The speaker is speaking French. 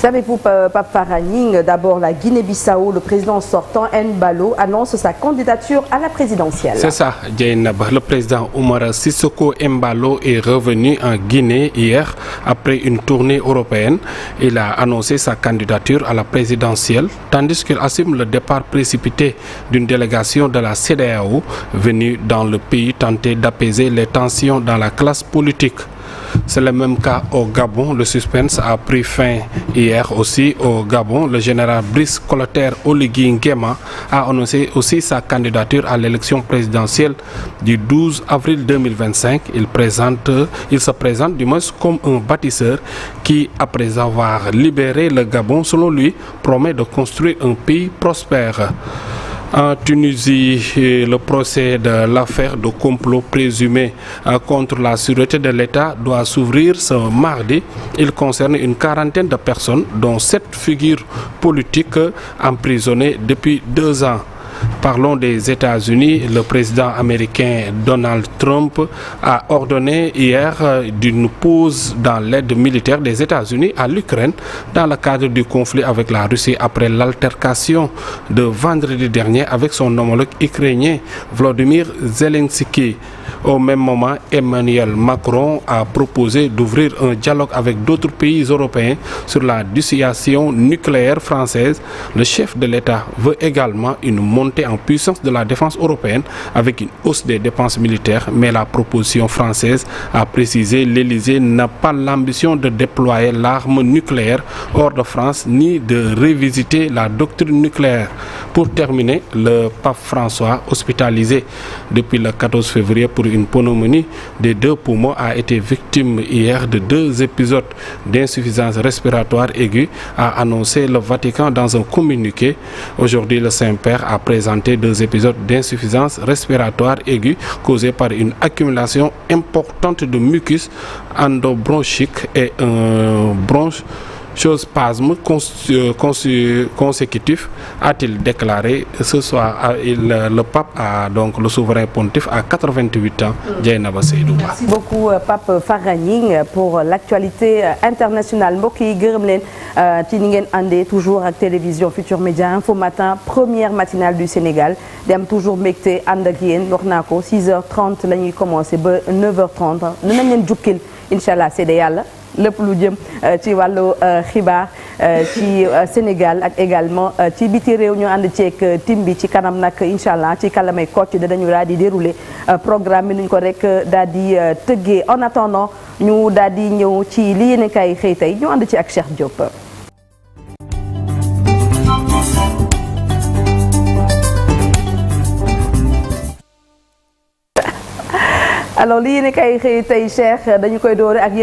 Savez-vous, Pape Faragning, d'abord la Guinée-Bissau, le président sortant Embalo annonce sa candidature à la présidentielle. C'est ça, Dieynaba. Le président Oumaro Sissoko Embalo est revenu en Guinée hier après une tournée européenne. Il a annoncé sa candidature à la présidentielle, tandis qu'il assume le départ précipité d'une délégation de la CEDEAO venue dans le pays tenter d'apaiser les tensions dans la classe politique. C'est le même cas au Gabon. Le suspense a pris fin hier aussi au Gabon. Le général Brice Clotaire Oligui Nguema a annoncé aussi sa candidature à l'élection présidentielle du 12 avril 2025. Il se présente du moins comme un bâtisseur qui, après avoir libéré le Gabon, selon lui, promet de construire un pays prospère. En Tunisie, le procès de l'affaire de complot présumé contre la sûreté de l'État doit s'ouvrir ce mardi. Il concerne une quarantaine de personnes, dont 7 figures politiques emprisonnées depuis 2 ans. Parlons des États-Unis. Le président américain Donald Trump a ordonné hier d'une pause dans l'aide militaire des États-Unis à l'Ukraine dans le cadre du conflit avec la Russie après l'altercation de vendredi dernier avec son homologue ukrainien Volodymyr Zelensky. Au même moment, Emmanuel Macron a proposé d'ouvrir un dialogue avec d'autres pays européens sur la dissuasion nucléaire française. Le chef de l'État veut également une montée en puissance de la défense européenne avec une hausse des dépenses militaires, mais la proposition française a précisé l'Élysée n'a pas l'ambition de déployer l'arme nucléaire hors de France ni de revisiter la doctrine nucléaire. Pour terminer, le pape François, hospitalisé depuis le 14 février pour une pneumonie des 2 poumons, a été victime hier de 2 épisodes d'insuffisance respiratoire aiguë, a annoncé le Vatican dans un communiqué. Aujourd'hui, le Saint-Père a présenté 2 épisodes d'insuffisance respiratoire aiguë causés par une accumulation importante de mucus endobronchique et un bronchospasme consécutif, a-t-il déclaré ce soir. Le pape donc le souverain pontife à 88 ans. Dieynaba Seydou. Merci beaucoup, Pape Faragning, pour l'actualité internationale. Mbokk yi gërëm leen ci ni ngeen àndee toujours ak télévision Futur Média Info Matin, première matinale du Sénégal. Dem toujours mbégte ànd ak yéen, wax naa ko 6h30 la ñuy commencé ba 9h30 dinañ leen jukkil incha allah c'est de yàlla lépp lu jëm ci wàllu xibaar ci Sénégal ak également ci biti réew ñu ànd ceeg tim bi ci kanam nag incha allah ci kalamay Kocc dañu daal di dérouler programme bi nuñ ko rek daal di tëggee. En attendant ñu daal di ñëw ci li yéen kay xëy tey ñu ànd ci ak Cheikh Diop. Alors li yéen kay xëy tey Cheikh dañu koy doore ak